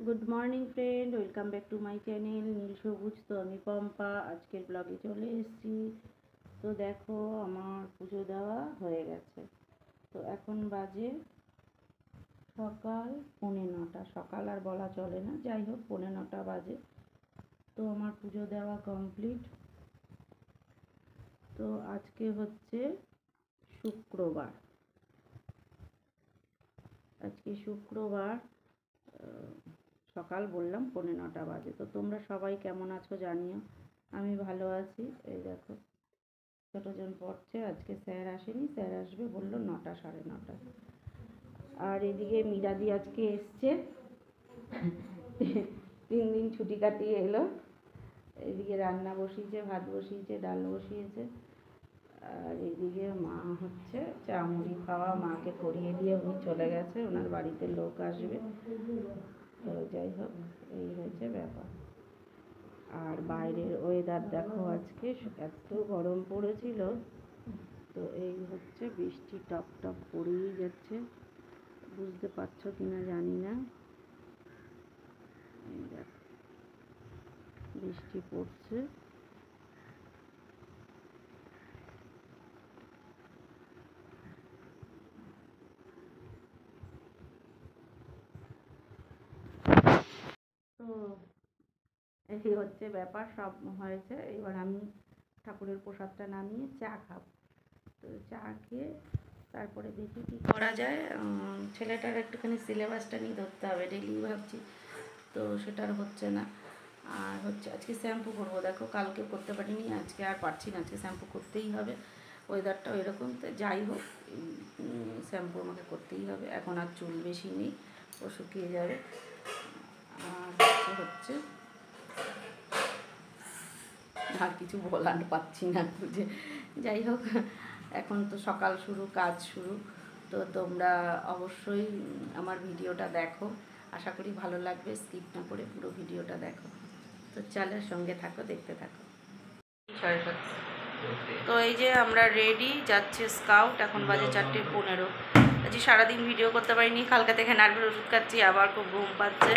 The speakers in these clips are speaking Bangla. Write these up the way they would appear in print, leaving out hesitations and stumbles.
Good morning friend, welcome back to my channel Neel Sabuj. তো আমি পম্পা আজকের ব্লগে চলে এসেছি। তো দেখো আমার পুজো দেওয়া হয়ে গেছে। তো এখন বাজে সকাল 9:45। সকাল আর বলা চলে না, যাই হোক 9:45 বাজে। তো আমার পুজো দেওয়া কমপ্লিট। তো আজকে হচ্ছে শুক্রবার। সকাল বললাম 9:45 বাজে। তো তোমরা সবাই কেমন আছো জানিও। আমি ভালো আছি। এই দেখো ছোটোজন পড়ছে, আজকে স্যার আসেনি, স্যার আসবে বললো 9টা, 9:30। আর এদিকে মিরাদি আজকে এসছে, 3 দিন ছুটি কাটিয়ে এলো। এদিকে রান্না বসিয়েছে, ভাত বসিয়েছে, ডাল বসিয়েছে। আর এদিকে মা হচ্ছে চা মুড়ি খাওয়া মাকে করিয়ে দিয়ে উনি চলে গেছে, ওনার বাড়িতে লোক আসবে। তো যাই হোক এই হয়েছে ব্যাপার। আর বাইরের ওয়েদার দেখো, আজকে এত গরম পড়েছিল। তো এই হচ্ছে বৃষ্টি টপ টপ পড়েই যাচ্ছে, বুঝতে পারছো কিনা জানি না। এই দেখো বৃষ্টি পড়ছে। তো এই হচ্ছে ব্যাপার, সব হয়েছে। এবার আমি ঠাকুরের প্রসাদটা নামিয়ে চা খাবো। তো চা খেয়ে তারপরে দেখি কী করা যায়। ছেলেটার একটুখানি সিলেবাসটা নিয়ে ধরতে হবে, ডেলি ভাবছি, তো সেটার হচ্ছে না। আর হচ্ছে আজকে শ্যাম্পু করবো, দেখো কালকে করতে পারিনি, আজকে আর পারছি না, আজকে শ্যাম্পু করতেই হবে। ওয়েদারটাও এরকম, তো যাই হোক শ্যাম্পু আমাকে করতেই হবে। এখন আর চুল বেশি নেই, ও শুকিয়ে যাবে। আর হচ্ছে আর কিছু বলার পাচ্ছি না যে, যাই হোক এখন তো সকাল শুরু, কাজ শুরু। তো তোমরা অবশ্যই আমার ভিডিওটা দেখো, আশা করি ভালো লাগবে। স্কিপ না করে পুরো ভিডিওটা দেখো। তো চ্যানেলের সঙ্গে থাকো, দেখতে থাকো। 7:30। তো এই যে আমরা রেডি, যাচ্ছে স্কাউট। এখন বাজে 4:15। আজকে সারাদিন ভিডিও করতে পারিনি, কালকে থেকে নার্ভের ওষুধ খাচ্ছি, আবার খুব ঘুম পাচ্ছে।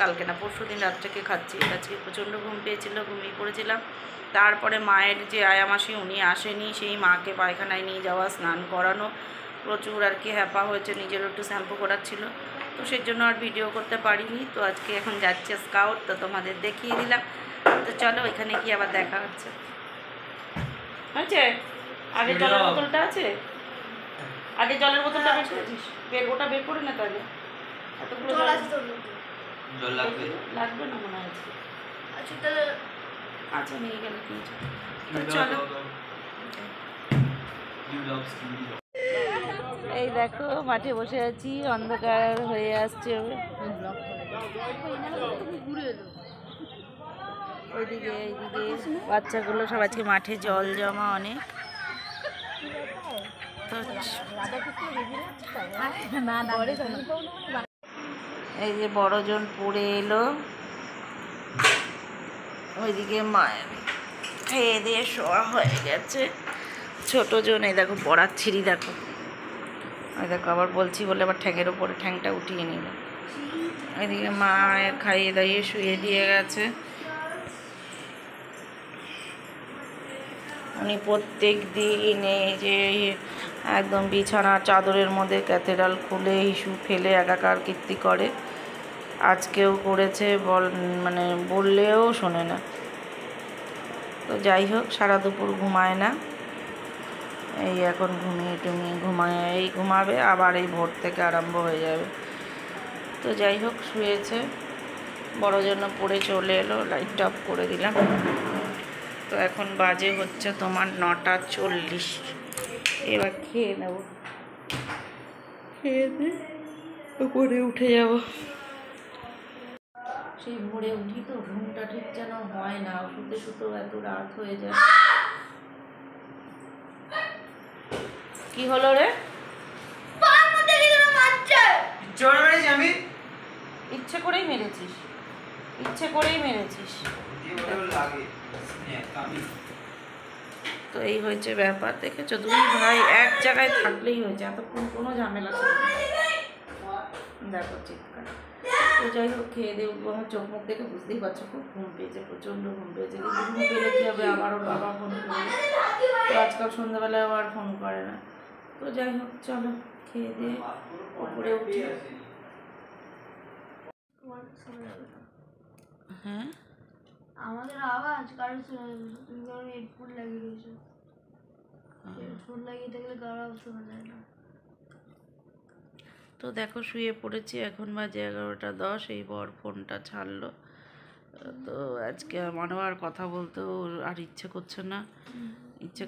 কালকে না পরশু দিন রাত্রেকে খাচ্ছি। আজকে প্রচণ্ড ঘুম পেয়েছিল, ঘুমিয়ে পড়েছিলাম। তারপরে মায়ের যে আয়ামাসি উনি আসেনি, সেই মাকে পায়খানায় নিয়ে যাওয়া, স্নান করানো, প্রচুর আর কি হ্যাপা হয়েছে, নিজেরও একটু শ্যাম্পু করার ছিল, তো সেই জন্য আর ভিডিও করতে পারিনি। তো আজকে এখন যাচ্ছে স্কাউট, তো তোমাদের দেখিয়ে দিলাম। তো চলো এখানে কি আবার দেখা হচ্ছে। আগে জলের বোতলটা আছে, আগে জলের বোতলটা বের করেছিস, ওটা বের করে না তাহলে। এতগুলো জল লাগবে না মনে হয়। আচ্ছা নিয়ে গেলে কিনছো। চলো এই দেখো মাঠে বসে আছি, অন্ধকার হয়ে আসছে। ওইদিকে এইদিকে বাচ্চাগুলো সব আজকে মাঠে জল জমা অনেক। তো এই যে বড়জন পড়ে এলো, ওইদিকে মায়ের খেয়ে দিয়ে শোয়া হয়ে গেছে। ছোটোজন এই দেখো পড়াচ্ছিরি, দেখো ওই দেখো আবার বলছি বলে আবার ঠ্যাঙের ওপরে ঠ্যাংটা উঠিয়ে নিল। ওইদিকে মায়ের খাইয়ে দাইয়ে শুয়ে দিয়ে গেছে। উনি প্রত্যেক দিন এই যে একদম বিছানা চাদরের মধ্যে ক্যাথেড্রাল খুলে ইস্যু ফেলে একাকার কীর্তি করে। আজকেও করেছে, মানে বললেও শোনে না। তো যাই হোক সারা দুপুর ঘুমায় না, এই এখন ঘুমাবে, আবার এই ভোর থেকে আরম্ভ হয়ে যাবে। তো যাই হোক শুয়েছে, বড় জন্য পড়ে চলে এলো, লাইটটা অফ করে দিলাম। তো এখন বাজে হচ্ছে তোমার 9:40। এবার খেয়ে নেব, খেয়ে দিয়ে উপরে উঠে যাব। সেই ভোরে উঠি তো ঘুমটা ঠিক যেন হয় না, শুতে শুতেও এত রাত হয়ে যায়। কি হলো রে? ইচ্ছে করেই মেরেছিস, ইচ্ছে করেই মেরেছিস। তো এই হয়েছে ব্যাপার, দেখেছো? দুই ভাই এক জায়গায় থাকলেই হয়েছে, এতক্ষণ কোনো ঝামেলা ছিল দেখো চিৎকার। তো যাই হোক, খেয়ে দিয়ে উঠবো। আমার চোখ মুখ দেখে বুঝতেই পারছো খুব ঘুম পেয়েছে, প্রচণ্ড ঘুম পেয়েছে। কিন্তু ঘুম পেলে কী হবে, আবারও বাবা ফোন করবে। তো আজকাল সন্ধ্যাবেলাও আর ফোন করে না। তো যাই হোক, চলো খেয়ে দিয়ে উপরে উঠি। হ্যাঁ, আমাদের আওয়াজ কারণ তুমি কারণ হেডফোন লাগিয়ে দিয়েছো। হেডফোন লাগিয়ে থাকলে কারো আওয়াজ শোনা যায় না। তো দেখো শুয়ে পড়েছি, এখন বাজে 11:10। এই বর ফোনটা ছাড়লো। তো আজকে আমারও আর কথা বলতেও আর ইচ্ছে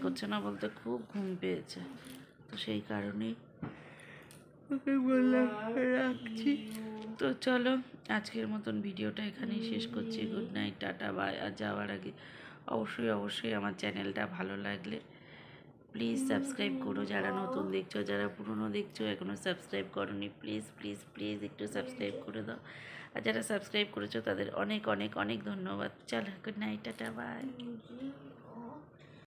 করছে না বলতে খুব ঘুম পেয়েছে। তো সেই কারণেই ওকে বললাম রাখছি। তো চলো আজকের মতন ভিডিওটা এখানেই শেষ করছি। Good night, tata, bye. আর যাওয়ার আগে অবশ্যই আমার চ্যানেলটা ভালো লাগলে প্লিজ সাবস্ক্রাইব করো। যারা নতুন দেখছো, যারা পুরনো দেখছো এখনও সাবস্ক্রাইব করোনি, প্লিজ প্লিজ প্লিজ একটু সাবস্ক্রাইব করে দাও। আর যারা সাবস্ক্রাইব করেছো তাদের অনেক অনেক অনেক ধন্যবাদ। চলো গুড নাইট, টাটা, বাই।